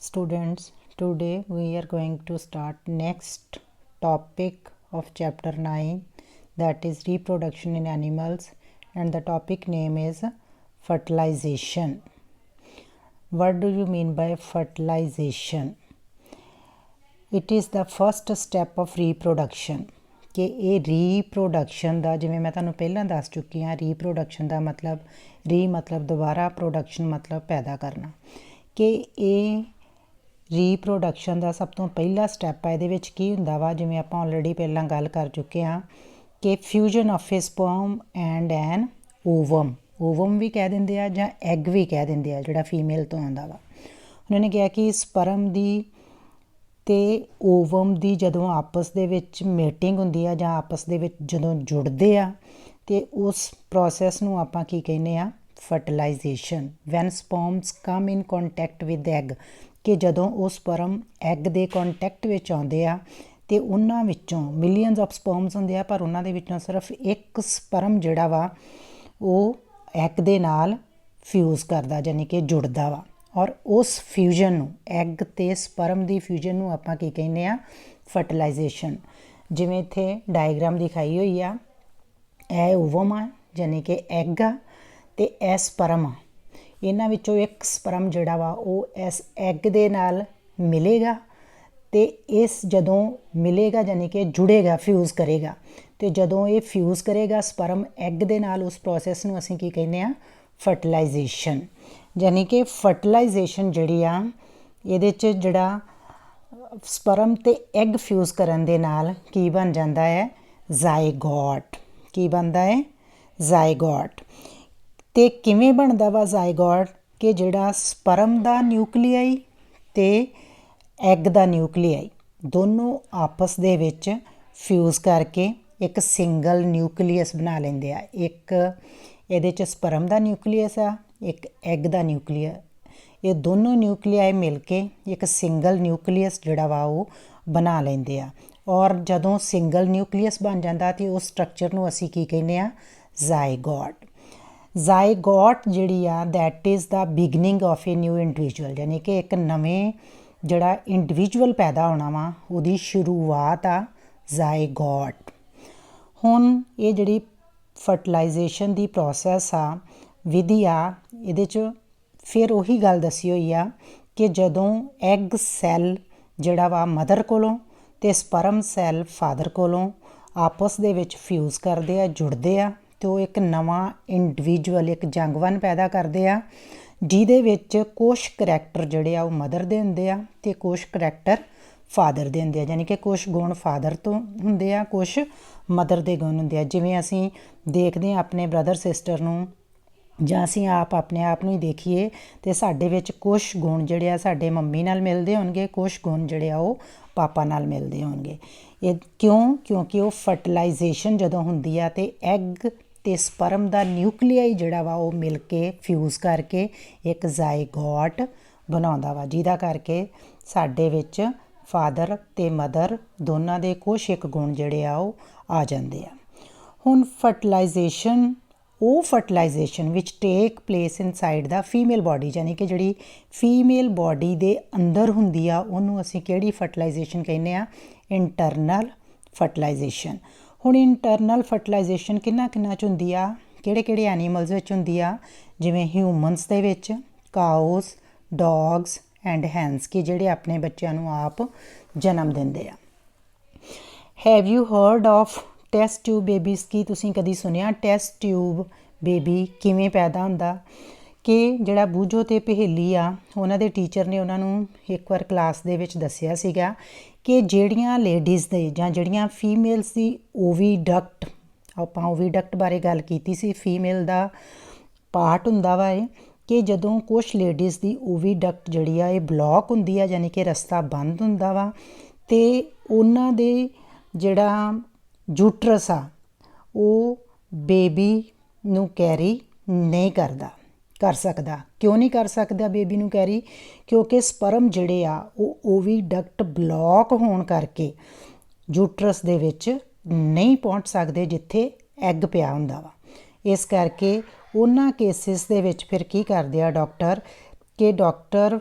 Students, today we are going to start next topic of chapter 9, that is reproduction in animals, and the topic name is fertilization. What do you mean by fertilization? It is the first step of reproduction. कि ਇਹ reproduction ਦਾ ਜਿਵੇਂ ਮੈਂ ਤੁਹਾਨੂੰ ਪਹਿਲਾਂ ਦੱਸ ਚੁੱਕੀ ਹਾਂ, reproduction ਦਾ ਮਤਲਬ ਮਤਲਬ ਦੁਬਾਰਾ ਪ੍ਰੋਡਕਸ਼ਨ ਮਤਲਬ ਪੈਦਾ ਕਰਨਾ, ਕਿ ਇਹ ਰੀਪਰੋਡਕਸ਼ਨ ਦਾ ਸਭ ਤੋਂ ਪਹਿਲਾ ਸਟੈਪ ਹੈ। ਇਹਦੇ ਵਿੱਚ ਕੀ ਹੁੰਦਾ ਵਾ, ਜਿਵੇਂ ਆਪਾਂ ਆਲਰੇਡੀ ਪਹਿਲਾਂ ਗੱਲ ਕਰ ਚੁੱਕੇ ਹਾਂ ਕਿ fusion of a sperm and an ovum ਵੀ ਕਹਿ ਦਿੰਦੇ ਆ ਜਾਂ ਐਗ ਵੀ ਕਹਿ ਦਿੰਦੇ ਆ, ਜਿਹੜਾ ਫੀਮੇਲ ਤੋਂ ਆਉਂਦਾ ਵਾ। ਉਹਨਾਂ ਨੇ ਕਿਹਾ ਕਿ ਸਪਰਮ ਦੀ ਅਤੇ ਓਵਮ ਦੀ ਜਦੋਂ ਆਪਸ ਦੇ ਵਿੱਚ ਮੀਟਿੰਗ ਹੁੰਦੀ ਆ ਜਾਂ ਆਪਸ ਦੇ ਵਿੱਚ ਜਦੋਂ ਜੁੜਦੇ ਆ, ਅਤੇ ਉਸ ਪ੍ਰੋਸੈਸ ਨੂੰ ਆਪਾਂ ਕੀ ਕਹਿੰਦੇ ਆ, fertilisation. When sperms come in contact with egg, ਕਿ ਜਦੋਂ ਉਹ ਸਪਰਮ ਐਗ ਦੇ ਕੰਟੈਕਟ ਵਿੱਚ ਆਉਂਦੇ ਆ ਅਤੇ ਉਹਨਾਂ ਵਿੱਚੋਂ ਮਿਲੀਅਨਸ ਆਫ ਸਪਰਮਸ ਹੁੰਦੇ ਆ, ਪਰ ਉਹਨਾਂ ਦੇ ਵਿੱਚੋਂ ਸਿਰਫ ਇੱਕ ਸਪਰਮ ਜਿਹੜਾ ਵਾ ਉਹ ਐਗ ਦੇ ਨਾਲ ਫਿਊਜ਼ ਕਰਦਾ, ਯਾਨੀ ਕਿ ਜੁੜਦਾ ਵਾ। ਔਰ ਉਸ ਫਿਊਜ਼ਨ ਨੂੰ, ਐਗ ਅਤੇ ਸਪਰਮ ਦੀ ਫਿਊਜ਼ਨ ਨੂੰ ਆਪਾਂ ਕੀ ਕਹਿੰਦੇ ਆ, ਫਰਟੀਲਾਈਜੇਸ਼ਨ। ਜਿਵੇਂ ਇੱਥੇ ਡਾਇਗਰਾਮ ਦਿਖਾਈ ਹੋਈ ਆ, ਇਹ ਓਵਮ ਆ ਯਾਨੀ ਕਿ ਐਗ ਆ, ਅਤੇ ਇਹ ਸਪਰਮ ਆ। ਇਹਨਾਂ ਵਿੱਚੋਂ ਇੱਕ ਸਪਰਮ ਜਿਹੜਾ ਵਾ ਉਹ ਇਸ ਐਗ ਦੇ ਨਾਲ ਮਿਲੇਗਾ, ਅਤੇ ਇਸ ਜਦੋਂ ਮਿਲੇਗਾ ਯਾਨੀ ਕਿ ਜੁੜੇਗਾ, ਫਿਊਜ਼ ਕਰੇਗਾ, ਅਤੇ ਜਦੋਂ ਇਹ ਫਿਊਜ਼ ਕਰੇਗਾ ਸਪਰਮ ਐਗ ਦੇ ਨਾਲ, ਉਸ ਪ੍ਰੋਸੈਸ ਨੂੰ ਅਸੀਂ ਕੀ ਕਹਿੰਦੇ ਆ, ਫਰਟੀਲਾਈਜੇਸ਼ਨ। ਯਾਨੀ ਕਿ ਫਰਟੀਲਾਈਜੇਸ਼ਨ ਜਿਹੜੀ ਆ, ਇਹਦੇ 'ਚ ਜਿਹੜਾ ਸਪਰਮ ਅਤੇ ਐਗ ਫਿਊਜ਼ ਕਰਨ ਦੇ ਨਾਲ ਕੀ ਬਣ ਜਾਂਦਾ ਹੈ, ਜ਼ਾਈਗੋਟ। ਕੀ ਬਣਦਾ ਹੈ, ਜ਼ਾਈਗੋਟ। ਅਤੇ ਕਿਵੇਂ ਬਣਦਾ ਵਾ ਜ਼ਾਈਗੋਟ, ਕਿ ਜਿਹੜਾ ਸਪਰਮ ਦਾ ਨਿਊਕਲੀਆਈ ਅਤੇ ਐਗ ਦਾ ਨਿਊਕਲੀਆਈ ਦੋਨੋਂ ਆਪਸ ਦੇ ਵਿੱਚ ਫਿਊਜ਼ ਕਰਕੇ ਇੱਕ ਸਿੰਗਲ ਨਿਊਕਲੀਅਸ ਬਣਾ ਲੈਂਦੇ ਆ। ਇੱਕ ਇਹਦੇ 'ਚ ਸਪਰਮ ਦਾ ਨਿਊਕਲੀਅਸ ਆ, ਇੱਕ ਐਗ ਦਾ ਨਿਊਕਲੀਅਸ। ਇਹ ਦੋਨੋਂ ਨਿਊਕਲੀਆਈ ਮਿਲ ਕੇ ਇੱਕ ਸਿੰਗਲ ਨਿਊਕਲੀਅਸ ਜਿਹੜਾ ਵਾ ਉਹ ਬਣਾ ਲੈਂਦੇ ਆ। ਔਰ ਜਦੋਂ ਸਿੰਗਲ ਨਿਊਕਲੀਅਸ ਬਣ ਜਾਂਦਾ ਅਤੇ ਉਸ ਸਟਰਕਚਰ ਨੂੰ ਅਸੀਂ ਕੀ ਕਹਿੰਦੇ ਆ, ਜ਼ਾਈਗੋਟ। ਜ਼ਾਈਗੋਟ ਜਿਹੜੀ ਆ, that is the beginning of A new individual, ਯਾਨੀ ਕਿ ਇੱਕ ਨਵੇਂ ਜਿਹੜਾ ਇੰਡੀਵਿਜੂਅਲ ਪੈਦਾ ਹੋਣਾ ਵਾ, ਉਹਦੀ ਸ਼ੁਰੂਆਤ ਆ ਜ਼ਾਈਗੋਟ। ਹੁਣ ਇਹ ਜਿਹੜੀ ਫਰਟੀਲਾਈਜੇਸ਼ਨ ਦੀ ਪ੍ਰੋਸੈਸ ਆ, ਵਿਧੀ ਆ, ਇਹਦੇ 'ਚ ਫਿਰ ਉਹੀ ਗੱਲ ਦੱਸੀ ਹੋਈ ਆ ਕਿ ਜਦੋਂ ਐਗ ਸੈੱਲ ਜਿਹੜਾ ਵਾ ਮਦਰ ਕੋਲੋਂ ਅਤੇ ਸਪਰਮ ਸੈੱਲ ਫਾਦਰ ਕੋਲੋਂ ਆਪਸ ਦੇ ਵਿੱਚ ਫਿਊਜ਼ ਕਰਦੇ ਆ, ਜੁੜਦੇ ਆ, ਅਤੇ ਉਹ ਇੱਕ ਨਵਾਂ ਇੰਡੀਵਿਜੂਅਲ, ਇੱਕ ਜੰਗਵਨ ਪੈਦਾ ਕਰਦੇ ਆ, ਜਿਹਦੇ ਵਿੱਚ ਕੁਛ ਕਰੈਕਟਰ ਜਿਹੜੇ ਆ ਉਹ ਮਦਰ ਦੇ ਹੁੰਦੇ ਆ ਅਤੇ ਕੁਛ ਕਰੈਕਟਰ ਫਾਦਰ ਦੇ ਹੁੰਦੇ ਆ। ਯਾਨੀ ਕਿ ਕੁਛ ਗੁਣ ਫਾਦਰ ਤੋਂ ਹੁੰਦੇ ਆ, ਕੁਛ ਮਦਰ ਦੇ ਗੁਣ ਹੁੰਦੇ ਆ। ਜਿਵੇਂ ਅਸੀਂ ਦੇਖਦੇ ਹਾਂ ਆਪਣੇ ਬ੍ਰਦਰ ਸਿਸਟਰ ਨੂੰ, ਜਾਂ ਅਸੀਂ ਆਪਣੇ ਆਪ ਨੂੰ ਹੀ ਦੇਖੀਏ, ਅਤੇ ਸਾਡੇ ਵਿੱਚ ਕੁਛ ਗੁਣ ਜਿਹੜੇ ਆ ਸਾਡੇ ਮੰਮੀ ਨਾਲ ਮਿਲਦੇ ਹੋਣਗੇ, ਕੁਛ ਗੁਣ ਜਿਹੜੇ ਆ ਉਹ ਪਾਪਾ ਨਾਲ ਮਿਲਦੇ ਹੋਣਗੇ। ਇਹ ਕਿਉਂਕਿ ਉਹ ਫਰਟੀਲਾਈਜੇਸ਼ਨ ਜਦੋਂ ਹੁੰਦੀ ਆ ਅਤੇ ਐਗ ਅਤੇ ਸਪਰਮ ਦਾ ਨਿਊਕਲੀਆਈ ਜਿਹੜਾ ਵਾ ਉਹ ਮਿਲ ਕੇ ਫਿਊਜ਼ ਕਰਕੇ ਇੱਕ ਜ਼ਾਈਗੋਟ ਬਣਾਉਂਦਾ ਵਾ, ਜਿਹਦਾ ਕਰਕੇ ਸਾਡੇ ਵਿੱਚ ਫਾਦਰ ਅਤੇ ਮਦਰ ਦੋਨਾਂ ਦੇ ਕੁਛ ਇੱਕ ਗੁਣ ਜਿਹੜੇ ਆ ਉਹ ਆ ਜਾਂਦੇ ਆ। ਹੁਣ ਫਰਟੀਲਾਈਜੇਸ਼ਨ, ਉਹ ਫਰਟੀਲਾਈਜੇਸ਼ਨ ਵਿਚ ਟੇਕ ਪਲੇਸ ਇਨਸਾਈਡ ਦਾ ਫੀਮੇਲ ਬਾਡੀ, ਯਾਨੀ ਕਿ ਜਿਹੜੀ ਫੀਮੇਲ ਬਾਡੀ ਦੇ ਅੰਦਰ ਹੁੰਦੀ ਆ, ਉਹਨੂੰ ਅਸੀਂ ਕਿਹੜੀ ਫਰਟੀਲਾਈਜੇਸ਼ਨ ਕਹਿੰਦੇ ਆ, ਇੰਟਰਨਲ ਫਰਟੀਲਾਈਜੇਸ਼ਨ। ਹੁਣ ਇੰਟਰਨਲ ਫਰਟੀਲਾਈਜੇਸ਼ਨ ਕਿਹਨਾਂ 'ਚ ਹੁੰਦੀ ਆ, ਕਿਹੜੇ ਐਨੀਮਲਸ ਵਿੱਚ ਹੁੰਦੀ ਆ, ਜਿਵੇਂ ਹਿਊਮਨਸ ਦੇ ਵਿੱਚ, ਕਾਊਸ, ਡੌਗਸ ਐਂਡ ਹੈਨਸ, ਕਿ ਜਿਹੜੇ ਆਪਣੇ ਬੱਚਿਆਂ ਨੂੰ ਆਪ ਜਨਮ ਦਿੰਦੇ ਆ। Have you heard of test tube babies, ਕੀ ਤੁਸੀਂ ਕਦੀ ਸੁਣਿਆ ਟੈਸਟ ਟਿਊਬ ਬੇਬੀ ਕਿਵੇਂ ਪੈਦਾ ਹੁੰਦਾ? ਕਿ ਜਿਹੜਾ ਬੂਝੋ ਅਤੇ ਪਹੇਲੀ ਆ, ਉਹਨਾਂ ਦੇ ਟੀਚਰ ਨੇ ਉਹਨਾਂ ਨੂੰ ਇੱਕ ਵਾਰ ਕਲਾਸ ਦੇ ਵਿੱਚ ਦੱਸਿਆ ਸੀਗਾ ਕਿ ਜਿਹੜੀਆਂ ਲੇਡੀਜ਼ ਦੇ ਜਾਂ ਜਿਹੜੀਆਂ ਫੀਮੇਲਸ ਦੀ ਓਵੀਡਕਟ, ਆਪਾਂ ਓਵੀਡਕਟ ਬਾਰੇ ਗੱਲ ਕੀਤੀ ਸੀ, ਫੀਮੇਲ ਦਾ ਪਾਰਟ ਹੁੰਦਾ ਵਾ ਇਹ, ਕਿ ਜਦੋਂ ਕੁਛ ਲੇਡੀਜ਼ ਦੀ ਓਵੀਡਕਟ ਜਿਹੜੀ ਆ ਇਹ ਬਲੋਕ ਹੁੰਦੀ ਆ, ਯਾਨੀ ਕਿ ਰਸਤਾ ਬੰਦ ਹੁੰਦਾ ਵਾ, ਅਤੇ ਉਹਨਾਂ ਦੇ ਜਿਹੜਾ ਯੂਟਰਸ ਆ ਉਹ ਬੇਬੀ ਨੂੰ ਕੈਰੀ ਨਹੀਂ ਕਰ ਸਕਦਾ। ਕਿਉਂ ਨਹੀਂ ਕਰ ਸਕਦਾ ਬੇਬੀ ਨੂੰ ਕੈਰੀ? ਕਿਉਂਕਿ ਸਪਰਮ ਜਿਹੜੇ ਆ ਉਹ ਓਵੀਡਕਟ ਬਲੋਕ ਹੋਣ ਕਰਕੇ ਯੂਟਰਸ ਦੇ ਵਿੱਚ ਨਹੀਂ ਪਹੁੰਚ ਸਕਦੇ ਜਿੱਥੇ ਐਗ ਪਿਆ ਹੁੰਦਾ ਵਾ। ਇਸ ਕਰਕੇ ਉਹਨਾਂ ਕੇਸਿਸ ਦੇ ਵਿੱਚ ਫਿਰ ਕੀ ਕਰਦੇ ਆ ਡਾਕਟਰ, ਕਿ ਡਾਕਟਰ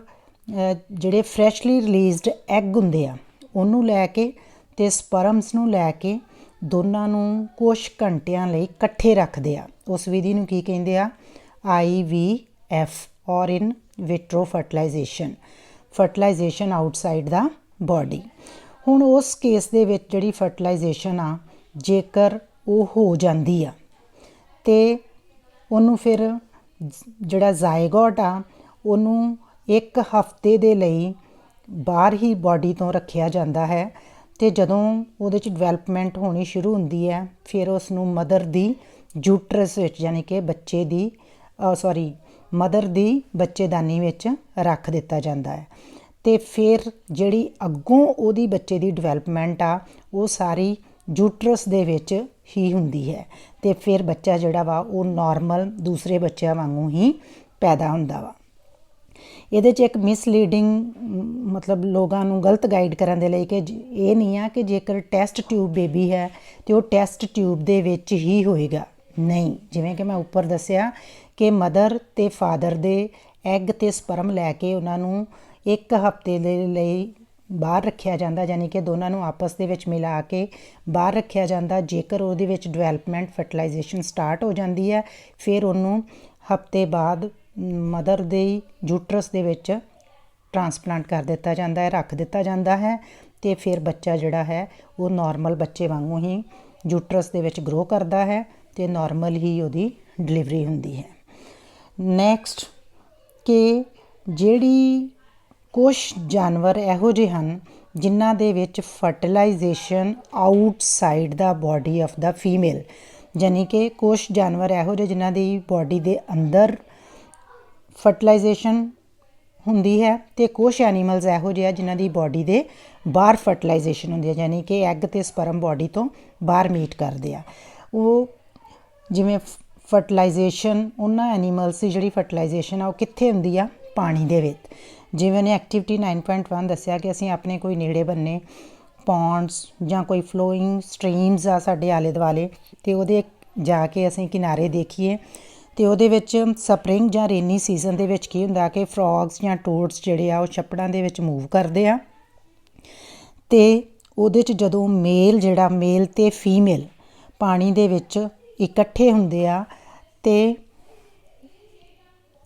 ਜਿਹੜੇ ਫਰੈਸ਼ਲੀ ਰਿਲੀਜ਼ਡ ਐਗ ਹੁੰਦੇ ਆ ਉਹਨੂੰ ਲੈ ਕੇ ਅਤੇ ਸਪਰਮਸ ਨੂੰ ਲੈ ਕੇ ਦੋਨਾਂ ਨੂੰ ਕੁਛ ਘੰਟਿਆਂ ਲਈ ਇਕੱਠੇ ਰੱਖਦੇ ਆ। ਉਸ ਵਿਧੀ ਨੂੰ ਕੀ ਕਹਿੰਦੇ ਆ? IVF ਔਰ ਇਨ ਵਿਟਰੋ ਫਰਟੀਲਾਈਜ਼ੇਸ਼ਨ ਆਊਟਸਾਈਡ ਦਾ ਬੋਡੀ। ਹੁਣ ਉਸ ਕੇਸ ਦੇ ਵਿੱਚ ਜਿਹੜੀ ਫਰਟੀਲਾਈਜ਼ੇਸ਼ਨ ਆ, ਜੇਕਰ ਉਹ ਹੋ ਜਾਂਦੀ ਆ ਅਤੇ ਉਹਨੂੰ ਫਿਰ ਜਿਹੜਾ ਜ਼ਾਇਗੋਟ ਆ ਉਹਨੂੰ 1 ਹਫ਼ਤੇ ਦੇ ਲਈ ਬਾਹਰ ਹੀ ਬੋਡੀ ਤੋਂ ਰੱਖਿਆ ਜਾਂਦਾ ਹੈ ਅਤੇ ਜਦੋਂ ਉਹਦੇ 'ਚ ਡਿਵੈਲਪਮੈਂਟ ਹੋਣੀ ਸ਼ੁਰੂ ਹੁੰਦੀ ਹੈ ਫਿਰ ਉਸ ਨੂੰ ਮਦਰ ਦੀ ਯੂਟਰਸ ਵਿੱਚ ਯਾਨੀ ਕਿ ਮਦਰ ਦੀ ਬੱਚੇਦਾਨੀ ਵਿੱਚ ਰੱਖ ਦਿੱਤਾ ਜਾਂਦਾ ਹੈ ਅਤੇ ਫਿਰ ਜਿਹੜੀ ਅੱਗੋਂ ਉਹਦੀ ਬੱਚੇ ਦੀ ਡਿਵੈਲਪਮੈਂਟ ਆ ਉਹ ਸਾਰੀ ਯੂਟਰਸ ਦੇ ਵਿੱਚ ਹੀ ਹੁੰਦੀ ਹੈ ਅਤੇ ਫਿਰ ਬੱਚਾ ਜਿਹੜਾ ਵਾ ਉਹ ਨੋਰਮਲ ਦੂਸਰੇ ਬੱਚਿਆਂ ਵਾਂਗੂ ਹੀ ਪੈਦਾ ਹੁੰਦਾ ਵਾ। ਇਹਦੇ 'ਚ ਇੱਕ ਮਿਸਲੀਡਿੰਗ ਮਤਲਬ ਲੋਕਾਂ ਨੂੰ ਗਲਤ ਗਾਈਡ ਕਰਨ ਦੇ ਲਈ ਕਿ ਇਹ ਨਹੀਂ ਆ ਕਿ ਜੇਕਰ ਟੈਸਟ ਟਿਊਬ ਬੇਬੀ ਹੈ ਤਾਂ ਉਹ ਟੈਸਟ ਟਿਊਬ ਦੇ ਵਿੱਚ ਹੀ ਹੋਏਗਾ। ਨਹੀਂ, ਜਿਵੇਂ ਕਿ ਮੈਂ ਉੱਪਰ ਦੱਸਿਆ ਕਿ ਮਦਰ ਅਤੇ ਫਾਦਰ ਦੇ ਐਗ ਅਤੇ ਸਪਰਮ ਲੈ ਕੇ ਉਹਨਾਂ ਨੂੰ 1 ਹਫ਼ਤੇ ਦੇ ਲਈ ਬਾਹਰ ਰੱਖਿਆ ਜਾਂਦਾ, ਯਾਨੀ ਕਿ ਦੋਨਾਂ ਨੂੰ ਆਪਸ ਦੇ ਵਿੱਚ ਮਿਲਾ ਕੇ ਬਾਹਰ ਰੱਖਿਆ ਜਾਂਦਾ। ਜੇਕਰ ਉਹਦੇ ਵਿੱਚ ਡਿਵੈਲਪਮੈਂਟ ਫਰਟੀਲਾਈਜ਼ੇਸ਼ਨ ਸਟਾਰਟ ਹੋ ਜਾਂਦੀ ਹੈ ਫਿਰ ਉਹਨੂੰ ਹਫ਼ਤੇ ਬਾਅਦ ਮਦਰ ਦੇ ਯੂਟਰਸ ਦੇ ਵਿੱਚ ਟਰਾਂਸਪਲਾਂਟ ਕਰ ਦਿੱਤਾ ਜਾਂਦਾ ਹੈ, ਰੱਖ ਦਿੱਤਾ ਜਾਂਦਾ ਹੈ ਅਤੇ ਫਿਰ ਬੱਚਾ ਜਿਹੜਾ ਹੈ ਉਹ ਨੋਰਮਲ ਬੱਚੇ ਵਾਂਗੂ ਹੀ ਯੂਟਰਸ ਦੇ ਵਿੱਚ ਗਰੋ ਕਰਦਾ ਹੈ ਅਤੇ ਨੋਰਮਲ ਹੀ ਉਹਦੀ ਡਿਲੀਵਰੀ ਹੁੰਦੀ ਹੈ। ਨੈਕਸਟ ਕਿ ਜਿਹੜੀ ਕੁਛ ਜਾਨਵਰ ਇਹੋ ਜਿਹੇ ਹਨ ਜਿਨ੍ਹਾਂ ਦੇ ਵਿੱਚ fertilization outside the body of the female, ਯਾਨੀ ਕਿ ਕੁਛ ਜਾਨਵਰ ਇਹੋ ਜਿਹੇ ਜਿਨ੍ਹਾਂ ਦੀ ਬੋਡੀ ਦੇ ਅੰਦਰ ਫਰਟੀਲਾਈਜ਼ੇਸ਼ਨ ਹੁੰਦੀ ਹੈ ਅਤੇ ਕੁਛ ਐਨੀਮਲਸ ਇਹੋ ਜਿਹੇ ਆ ਜਿਨ੍ਹਾਂ ਦੀ ਬੋਡੀ ਦੇ ਬਾਹਰ ਫਰਟੀਲਾਈਜ਼ੇਸ਼ਨ ਹੁੰਦੀ ਹੈ, ਯਾਨੀ ਕਿ ਐਗ ਅਤੇ ਸਪਰਮ ਬੋਡੀ ਤੋਂ ਬਾਹਰ ਮੀਟ ਕਰਦੇ ਆ। ਉਹ ਜਿਵੇਂ ਫਰਟੀਲਾਈਜ਼ੇਸ਼ਨ ਉਹਨਾਂ ਐਨੀਮਲਸ ਦੀ ਜਿਹੜੀ ਫਰਟੀਲਾਈਜ਼ੇਸ਼ਨ ਆ ਉਹ ਕਿੱਥੇ ਹੁੰਦੀ ਆ? ਪਾਣੀ ਦੇ ਵਿੱਚ। ਜਿਵੇਂ ਉਹਨੇ ਐਕਟੀਵਿਟੀ 9.1 ਦੱਸਿਆ ਕਿ ਅਸੀਂ ਆਪਣੇ ਕੋਈ ਨੇੜੇ ਬੰਨੇ ਪੌਂਡਸ ਜਾਂ ਕੋਈ ਫਲੋਇੰਗ ਸਟਰੀਮਸ ਆ ਸਾਡੇ ਆਲੇ ਦੁਆਲੇ ਅਤੇ ਉਹਦੇ ਜਾ ਕੇ ਅਸੀਂ ਕਿਨਾਰੇ ਦੇਖੀਏ ਅਤੇ ਉਹਦੇ ਵਿੱਚ ਸਪਰਿੰਗ ਜਾਂ ਰੇਨੀ ਸੀਜ਼ਨ ਦੇ ਵਿੱਚ ਕੀ ਹੁੰਦਾ ਕਿ ਫਰੋਗਸ ਜਾਂ ਟੋਡਸ ਜਿਹੜੇ ਆ ਉਹ ਛੱਪੜਾਂ ਦੇ ਵਿੱਚ ਮੂਵ ਕਰਦੇ ਆ ਅਤੇ ਉਹਦੇ 'ਚ ਜਦੋਂ ਮੇਲ ਅਤੇ ਫੀਮੇਲ ਪਾਣੀ ਦੇ ਵਿੱਚ ਇਕੱਠੇ ਹੁੰਦੇ ਆ ਅਤੇ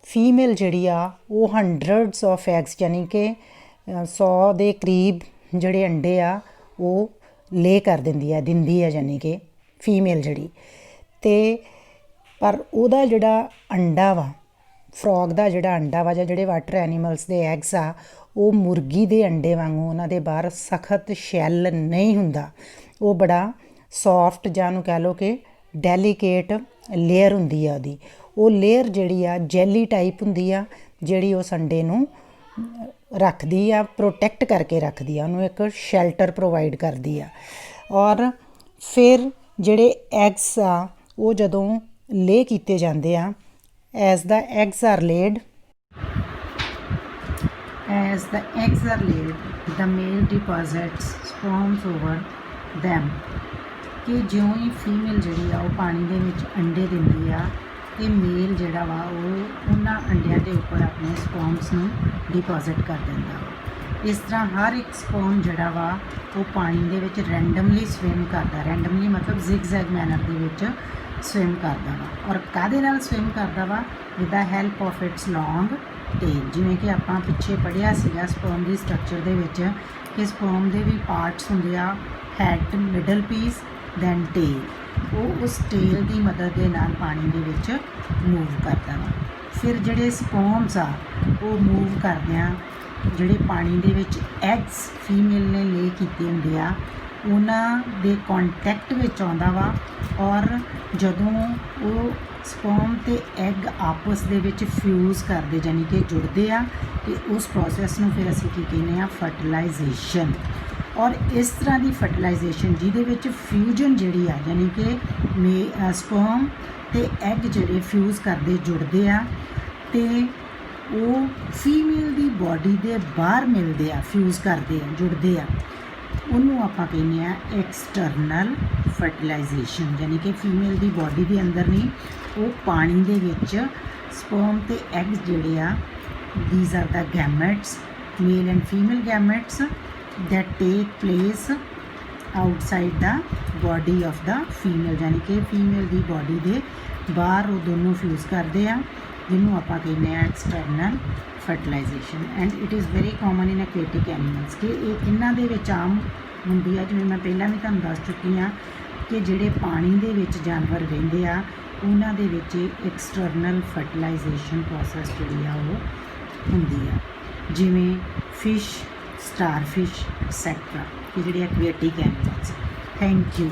ਫੀਮੇਲ ਜਿਹੜੀ ਆ ਉਹ 100s ਆਫ ਐਗਸ ਯਾਨੀ ਕਿ 100 ਦੇ ਕਰੀਬ ਜਿਹੜੇ ਅੰਡੇ ਆ ਉਹ ਲੇ ਕਰ ਦਿੰਦੀ ਹੈ ਯਾਨੀ ਕਿ ਫੀਮੇਲ ਜਿਹੜੀ। ਅਤੇ ਪਰ ਉਹਦਾ ਜਿਹੜਾ ਅੰਡਾ ਵਾ, ਫਰੋਗ ਦਾ ਜਿਹੜਾ ਅੰਡਾ ਵਾ ਜਾਂ ਜਿਹੜੇ ਵਾਟਰ ਐਨੀਮਲਸ ਦੇ ਐਗਸ ਆ ਉਹ ਮੁਰਗੀ ਦੇ ਅੰਡੇ ਵਾਂਗੂ ਉਹਨਾਂ ਦੇ ਬਾਹਰ ਸਖਤ ਸ਼ੈੱਲ ਨਹੀਂ ਹੁੰਦਾ, ਉਹ ਬੜਾ ਸੌਫਟ ਜਾਂ ਉਹਨੂੰ ਕਹਿ ਲਓ ਕਿ ਡੈਲੀਕੇਟ ਲੇਅਰ ਹੁੰਦੀ ਆ ਉਹਦੀ। ਉਹ ਲੇਅਰ ਜਿਹੜੀ ਆ ਜੈਲੀ ਟਾਈਪ ਹੁੰਦੀ ਆ ਜਿਹੜੀ ਉਸ ਅੰਡੇ ਨੂੰ ਰੱਖਦੀ ਆ, ਪ੍ਰੋਟੈਕਟ ਕਰਕੇ ਰੱਖਦੀ ਆ, ਉਹਨੂੰ ਇੱਕ ਸ਼ੈਲਟਰ ਪ੍ਰੋਵਾਈਡ ਕਰਦੀ ਆ। ਔਰ ਫਿਰ ਜਿਹੜੇ ਐਗਸ ਆ ਉਹ ਜਦੋਂ ਲੇ ਕੀਤੇ ਜਾਂਦੇ ਆ as the eggs are laid the male deposits sperms over them ਕਿ ਜਿਉਂ ਹੀ ਫੀਮੇਲ ਜਿਹੜੀ ਆ ਉਹ ਪਾਣੀ ਦੇ ਵਿੱਚ ਅੰਡੇ ਦਿੰਦੀ ਆ ਅਤੇ ਮੇਲ ਜਿਹੜਾ ਵਾ ਉਹ ਉਹਨਾਂ ਅੰਡਿਆਂ ਦੇ ਉੱਪਰ ਆਪਣੇ ਸਪਰਮਸ ਨੂੰ ਡਿਪੋਜ਼ਿਟ ਕਰ ਦਿੰਦਾ ਵਾ। ਇਸ ਤਰ੍ਹਾਂ ਹਰ ਇੱਕ ਸਪਰਮ ਜਿਹੜਾ ਵਾ ਉਹ ਪਾਣੀ ਦੇ ਵਿੱਚ ਰੈਂਡਮਲੀ ਸਵਿਮ ਕਰਦਾ, ਰੈਂਡਮਲੀ ਮਤਲਬ ਜ਼ਿਗਜ਼ੈਗ ਮੈਨਰ ਦੇ ਵਿੱਚ ਸਵਿਮ ਕਰਦਾ ਵਾ। ਔਰ ਕਾਹਦੇ ਨਾਲ ਸਵਿਮ ਕਰਦਾ ਵਾ? With the help of its long tail. ਜਿਵੇਂ ਕਿ ਆਪਾਂ ਪਿੱਛੇ ਪੜ੍ਹਿਆ ਸੀਗਾ ਸਪਰਮ ਦੀ ਸਟਰਕਚਰ ਦੇ ਵਿੱਚ ਕਿ ਸਪਰਮ ਦੇ ਵੀ ਪਾਰਟਸ ਹੁੰਦੇ ਆ, head, middle piece, then tail. ਉਹ ਉਸ ਟੇਲ ਦੀ ਮਦਦ ਦੇ ਨਾਲ ਪਾਣੀ ਦੇ ਵਿੱਚ ਮੂਵ ਕਰਦਾ ਵਾ। ਫਿਰ ਜਿਹੜੇ ਸਪਰਮਸ ਆ ਉਹ ਮੂਵ ਕਰਦਿਆਂ ਜਿਹੜੇ ਪਾਣੀ ਦੇ ਵਿੱਚ ਐਗਸ ਫੀਮੇਲ ਨੇ ਲੇ ਕੀਤੇ ਹੁੰਦੇ ਆ ਉਹਨਾਂ ਦੇ ਕੰਟੈਕਟ ਵਿੱਚ ਆਉਂਦਾ ਵਾ। ਔਰ ਜਦੋਂ ਉਹ ਸਪਰਮ ਅਤੇ ਐਗ ਆਪਸ ਦੇ ਵਿੱਚ ਫਿਊਜ਼ ਕਰਦੇ ਯਾਨੀ ਕਿ ਜੁੜਦੇ ਆ ਅਤੇ ਉਸ ਪ੍ਰੋਸੈਸ ਨੂੰ ਫਿਰ ਅਸੀਂ ਕੀ ਕਹਿੰਦੇ ਆ? ਫਰਟੀਲਾਈਜ਼ੇਸ਼ਨ। ਔਰ ਇਸ ਤਰ੍ਹਾਂ ਦੀ ਫਰਟੀਲਾਈਜ਼ੇਸ਼ਨ ਜਿਹਦੇ ਵਿੱਚ ਫਿਊਜ਼ਨ ਜਿਹੜੀ ਆ ਯਾਨੀ ਕਿ ਸਪਰਮ ਅਤੇ ਐਗ ਜਿਹੜੇ ਫਿਊਜ਼ ਕਰਦੇ ਜੁੜਦੇ ਆ ਅਤੇ ਉਹ ਫੀਮੇਲ ਦੀ ਬੋਡੀ ਦੇ ਬਾਹਰ ਮਿਲਦੇ ਆ, ਫਿਊਜ਼ ਕਰਦੇ ਆ, ਜੁੜਦੇ ਆ, ਉਹਨੂੰ ਆਪਾਂ ਕਹਿੰਦੇ ਆ ਐਕਸਟਰਨਲ ਫਰਟੀਲਾਈਜ਼ੇਸ਼ਨ। ਯਾਨੀ ਕਿ ਫੀਮੇਲ ਦੀ ਬੋਡੀ ਦੇ ਅੰਦਰ ਨਹੀਂ, ਉਹ ਪਾਣੀ ਦੇ ਵਿੱਚ ਸਪਰਮ ਅਤੇ ਐਗਸ ਜਿਹੜੇ ਆ, these are the gametes, male and female gametes that take place outside the body of the female, यानी कि फीमेल की बॉडी के बाहर वो दोनों फ्यूज़ करते हैं, जिन्होंने आप कहने external fertilisation. And it is very common in aquatic animals कि इन्हां दे विच आम हुंदी है, जिवें मैं पहलां भी तुहानूं दस चुकी हाँ कि जिहड़े पानी दे विच जानवर रहिंदे आ उन्हां दे विच एक्सटर्नल फर्टिलाइजेशन प्रोसैस जिहड़ी आ वो हुंदी आ, जिवें फिश, स्टार फिश एक्सैक्ट्रा, कि जिहड़े एक्वेटिक एनीमल्स। Thank you.